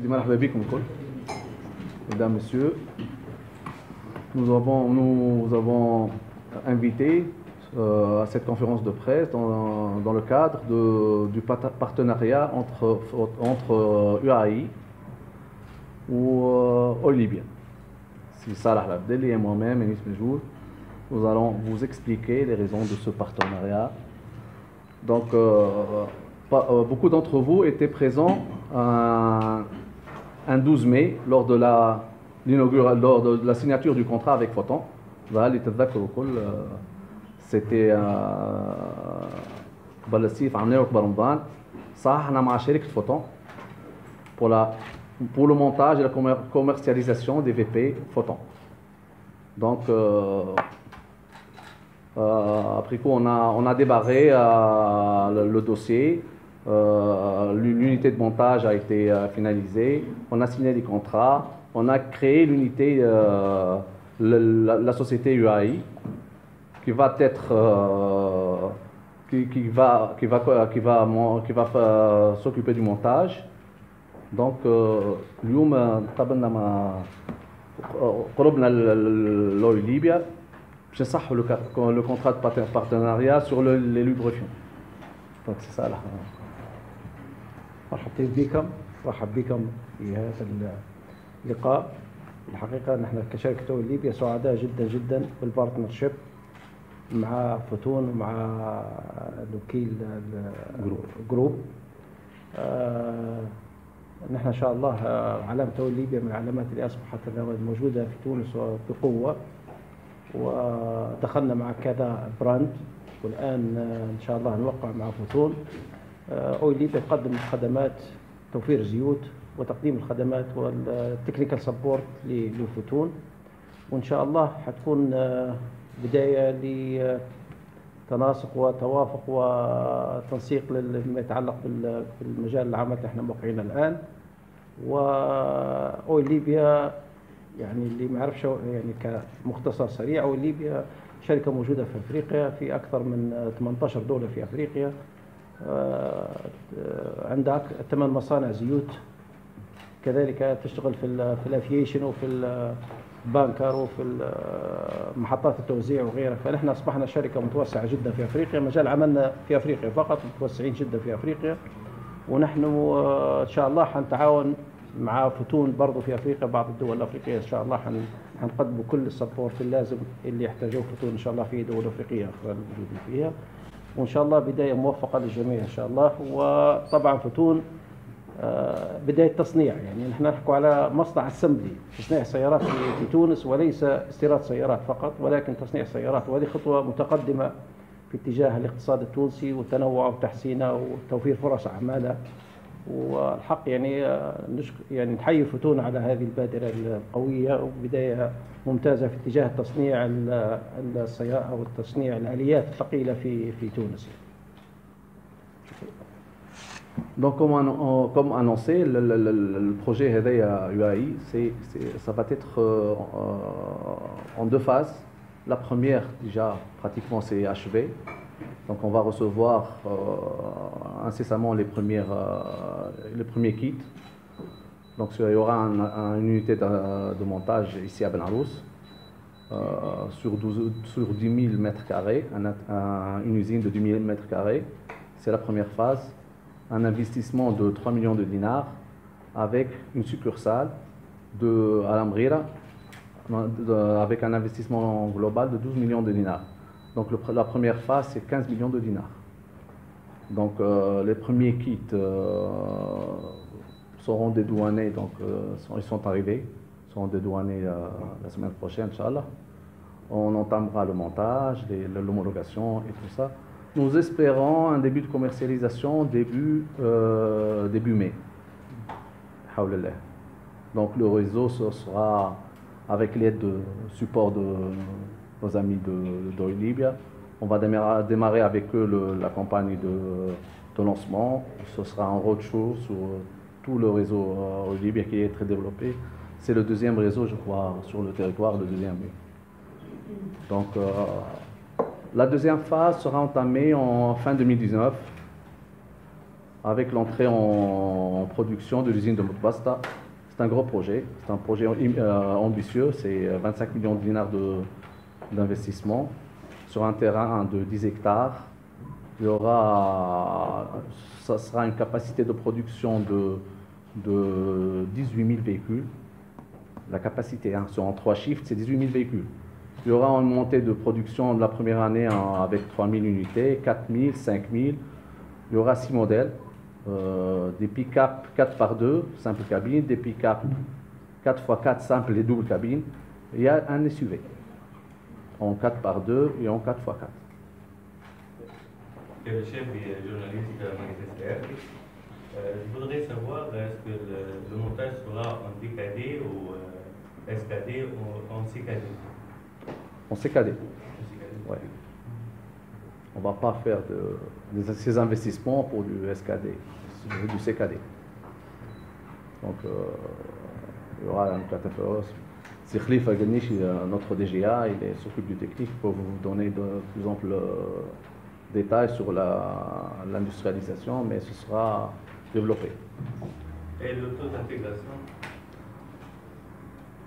Sidi marhaba bikoum kol. Mesdames, Messieurs, nous avons invité à cette conférence de presse dans le cadre du partenariat entre UAI ou Libyen. Si Salah Labdelli et moi-même, Enis Mejoul, nous allons vous expliquer les raisons de ce partenariat. Donc, beaucoup d'entre vous étaient présents un 12 mai lors de la signature du contrat avec Photon. C'était بالسيف عملناه في رمضان صح احنا مع شركه Photon pour le montage et la commercialisation des VP Photon. Donc après coup on a débarré le dossier, l'unité de montage a été finalisée, on a signé les contrats, on a créé l'unité la société UAI qui va être qui va s'occuper du montage. Donc اليوم قابلنا مع قربنا l'Oil Libya باش نصحوا le contrat de partenariat sur les lubrifiants. Donc c'est ça là. مرحبا بكم في هذا اللقاء. الحقيقة نحن كشركة أويل ليبيا سعداء جدا جدا بالبارتنرشيب مع فوتون ومع الوكيل جروب. نحن إن شاء الله علامة أويل ليبيا من العلامات اللي أصبحت موجودة في تونس بقوة، ودخلنا مع كذا براند، والآن إن شاء الله نوقع مع فوتون. أويل ليبيا تقدم خدمات توفير زيوت وتقديم الخدمات والتكنيكال سبورت لفوتون، وإن شاء الله حتكون بداية لتناسق وتوافق وتنسيق لما يتعلق بالمجال العمل اللي احنا موقعين الآن. وأويل ليبيا يعني اللي ما يعرفش يعني كمختصر سريع، أويل ليبيا شركة موجودة في أفريقيا في أكثر من 18 دولة في أفريقيا، عندها 8 مصانع زيوت، كذلك تشتغل في الافييشن وفي البانكر وفي محطات التوزيع وغيرها. فنحن اصبحنا شركه متوسعه جدا في افريقيا، مجال عملنا في افريقيا فقط، متوسعين جدا في افريقيا، ونحن ان شاء الله حنتعاون مع فوتون برضه في افريقيا، بعض الدول الافريقيه ان شاء الله حنقدم كل السبورت اللازم اللي يحتاجوه فوتون ان شاء الله في دول افريقيه اخرى الموجودين فيها، وان شاء الله بدايه موفقه للجميع ان شاء الله. وطبعا فوتون بداية تصنيع، يعني نحن نحكي على مصنع السمبلي، تصنيع سيارات في تونس وليس استيراد سيارات فقط، ولكن تصنيع سيارات، وهذه خطوة متقدمة في اتجاه الاقتصاد التونسي وتنوعه وتحسينه وتوفير فرص أعمال. والحق يعني نحيي فوتون على هذه البادرة القوية وبداية ممتازة في اتجاه تصنيع السيارات أو تصنيع الآليات الثقيلة في تونس. Donc, comme annoncé, le projet Hedaya UAI, ça va être en deux phases. La première, déjà, pratiquement, c'est achevé. Donc, on va recevoir incessamment les premiers kits. Donc, il y aura une unité de montage ici à Ben Arous sur 10 000 mètres carrés, une usine de 10 000 mètres carrés. C'est la première phase. Un investissement de 3 millions de dinars avec une succursale à l'Amrira avec un investissement global de 12 millions de dinars. Donc la première phase, c'est 15 millions de dinars. Donc les premiers kits seront dédouanés, donc ils sont arrivés, seront dédouanés la semaine prochaine, Inch'Allah. On entamera le montage, l'homologation et tout ça. Nous espérons un début de commercialisation début mai. Donc le réseau sera avec l'aide de support de nos amis d'Oil Libya. On va démarrer avec eux la campagne de lancement. Ce sera un roadshow sur tout le réseau Oil Libya qui est très développé. C'est le deuxième réseau, je crois, sur le territoire, le deuxième. Donc la deuxième phase sera entamée en fin 2019 avec l'entrée en production de l'usine de Moutbasta. C'est un gros projet, c'est un projet ambitieux, c'est 25 millions de dinars d'investissement sur un terrain de 10 hectares. Ça sera une capacité de production de 18 000 véhicules. La capacité, en 3 chiffres, c'est 18 000 véhicules. Il y aura une montée de production de la première année avec 3 000 unités, 4 000, 5 000. Il y aura 6 modèles. Des pick-up 4x2, simple cabine, des pick-up 4x4, simple et double cabine. Il y a un SUV en 4x2 et en 4x4. Le chef et journaliste magistère, je voudrais savoir est-ce que le montage sera en DKD ou SKD ou en CKD? En CKD. Ouais. On ne va pas faire ces investissements pour du SKD, du CKD. Donc, il y aura un cataphoros. Si Khalifa Ganish, notre DGA, il s'occupe du technique pour vous donner de plus amples détails sur l'industrialisation, mais ce sera développé. Et le taux d'intégration?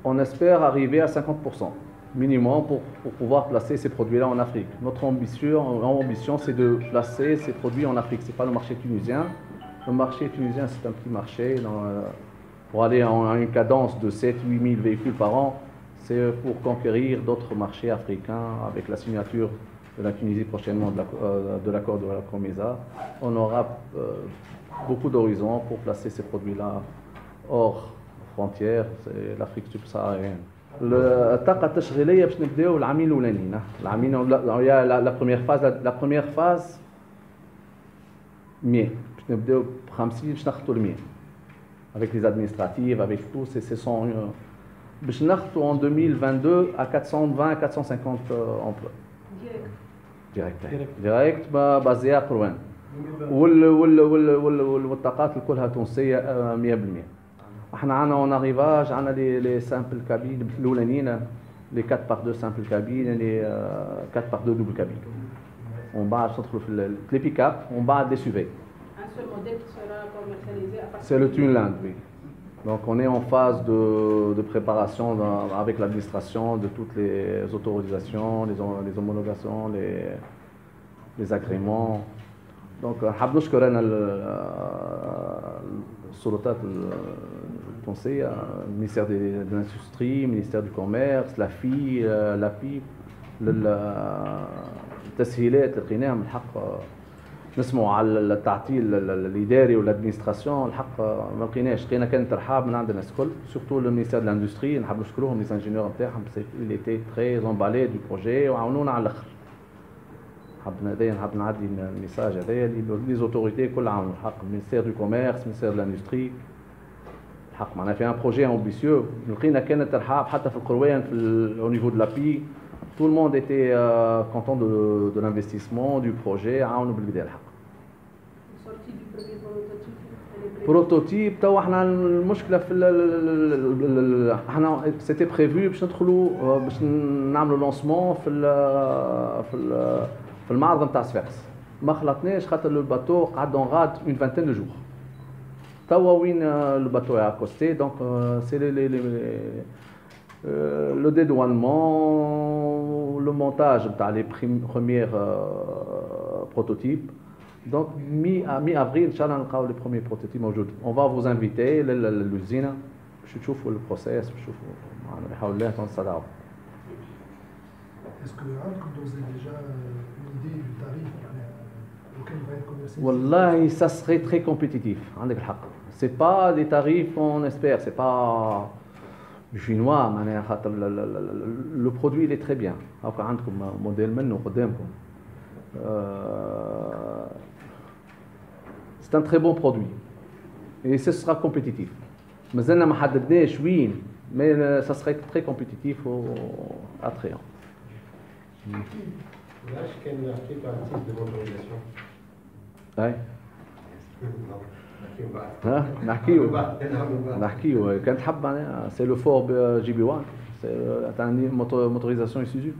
On espère arriver à 50%. Minimum pour pouvoir placer ces produits-là en Afrique. Notre ambition, c'est de placer ces produits en Afrique. Ce n'est pas le marché tunisien. Le marché tunisien, c'est un petit marché. Pour aller à une cadence de 7 000 8 000 véhicules par an, c'est pour conquérir d'autres marchés africains avec la signature de la Tunisie prochainement de l'accord de la Comesa. On aura beaucoup d'horizons pour placer ces produits-là hors frontières, c'est l'Afrique subsaharienne. الطاقة التشغيلية باش نبداو العامين الأولانيين. la première phase 100 باش نبداو ب 50 باش نخطو ل 100 avec les administratives, avec tout, c'est 100 باش نخطو en 2022 à 420 450 emplois. direct بازي قروان والطاقات كلها تونسية 100%. احنا عندنا اون اريفاج عندنا لي سامبل كابين الاولانيين لي 4x2 سامبل كابين لي 4x2 دوبل كابين ومن بعد ندخلوا في لي بيك اب ومن بعد لي سوفي. C'est le Tunland, oui. Donc on est en phase de préparation avec l'administration de toutes les autorisations, les homologations, les agréments. Donc حاب نشكر انا السلطات التونسيه المينيستير de l'industrie, ministère du commerce, l'API التسهيلات اللي لقيناها من الحق نسمعوا على التعطيل الاداري والادمنستراسيون الحق ما لقيناش لقينا كان ترحاب من عند الناس الكل سورتو المينيستير de l'industrie نحب نشكروهم لي انجينيور نتاعهم il était très emballé du projet وعاونونا على الاخر. نحب نعدي الميساج هذايا لي زوتوريتي كل عام الحق المينيستير دو كوميرس المينيستير دو لاندستري الحق معناها في ان بروجي امبيسيو لقينا كان ترحاب حتى في القروان في au niveau de l'API tout le monde était content de l'investissement du projet عاونوا بالبدايه الحق. بروتوتيب تو احنا المشكله في احنا سيتي بريفو باش ندخلوا باش نعملوا لونسمون في المعرض نتاع صفاقس ما خلطناش خاطر الباتو قعد اون غاد اون فانتين دو جور توا وين الباتو est accosté donc c'est le dédouanement le montage نتاع les premiers prototypes donc mi-avril ان شاء الله نلقاو les premiers prototypes موجودين. On va vous inviter للوزينه باش تشوفوا البروسيس باش تشوفوا بحول الله تنصدعوا. Est-ce que عندكم déjà une idée du tarif auquel va être commercialisé? والله ça serait très compétitif عندك الحق. C'est pas des tarifs on espère, c'est pas chinois معناها خاطر le produit il est très bien. هاكا عندكم موديل منه قدامكم. C'est un très bon produit et ce sera compétitif. مازلنا ما حددناش وين mais ça serait très compétitif attrayant. Là, je كان نحكيو على التيب دو موتوريزاسيون. اي نحكيو كان تحب معناها سي لو فور جي بي 1 تاع موتوريزاسيون Isuzu.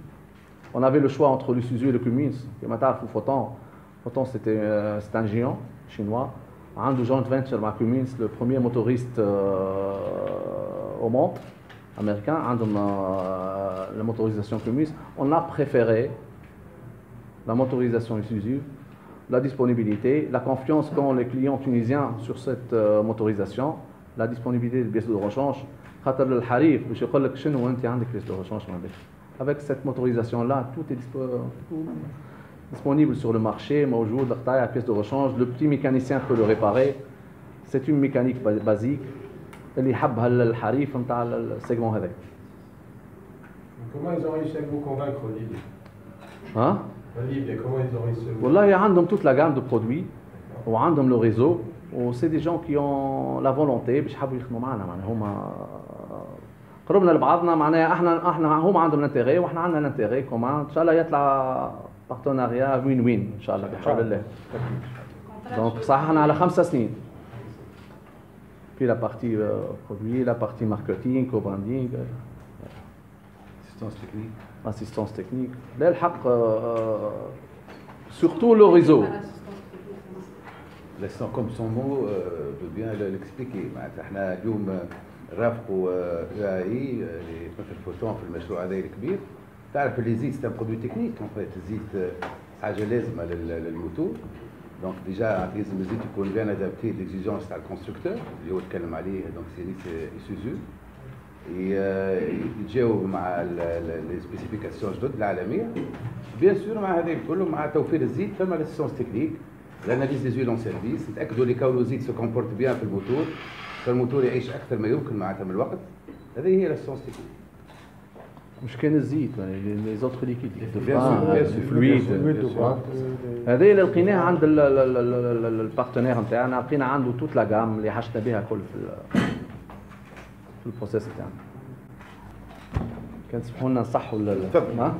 On avait le choix entre l'Isuzu et le Cummins. كما تعرفوا Foton c'était un géant chinois عنده joint venture مع Cummins, le premier motoriste au monde américain, عندهم la motorisation Cummins. On a préféré la motorisation Isuzu, la disponibilité, la confiance qu'ont les clients tunisiens sur cette motorisation, la disponibilité des pièces de rechange. خاطر الحريف باش يقول لك شنو انت عندك pièces de rechange ما عندكش. Avec cette motorisation là, tout est disponible sur le marché, موجود القطايع pièces de rechange, le petit mécanicien peut le réparer. C'est une mécanique basique اللي يحبها الحريف نتاع السيجمون هذاك. Comment ils ont réussi à vous convaincre, Olivier? ها؟ Olivier, comment ils ont réussi à vous والله عندهم toute la gamme de produits وعندهم le réseau وسي دي جون كي اون لا فولونتي باش حبوا يخدموا معنا معناها هما قربنا لبعضنا معناها احنا هما عندهم الانتيغي واحنا عندنا الانتيغي كومان ان شاء الله يطلع بارتناريا وين وين ان شاء الله بحول الله. دونك صححنا على 5 سنين في لا بارتي برودوي لا بارتي ماركتينغ كوبراندينغ assistance technique. اسيستونس تكنيك لا الحق سورتو لو ريزو. L'assistant comme son mot veut bien l'expliquer. معناتها احنا اليوم رافقوا UAE اللي متفوتون في المشروع هذا الكبير. تعرف اللي زيت سي ان برودوي تكنيك ان فيت الزيت حاجه لازمه للموتور. دونك ديجا لازم الزيت يكون بيان ادابتي ليكزيجونس تاع الكونستركتور اللي هو تكلم عليه دونك سي ايسوزو. يتجاوب مع لي سبيسيفيكاسيون جدد العالميه. بيان سور مع هذا كله مع توفير الزيت ثم لاسيستونس تكنيك. l'analyse des huiles en service, نتأكدوا اللي كون الزيت سو كومبورت بيان في الموتور، فالموتور يعيش أكثر ما يمكن معناتها من الوقت. هذه هي لاسيستونس تكنيك. مش كان الزيت لي زوتر ليكيد الفلويد هذه اللي لقيناها عند البارتنير نتاعنا، لقينا عنده توت لا جام اللي حشنا بها كل في البروسيس نتاعنا. كان تسمحوا لنا نصحوا تفضل.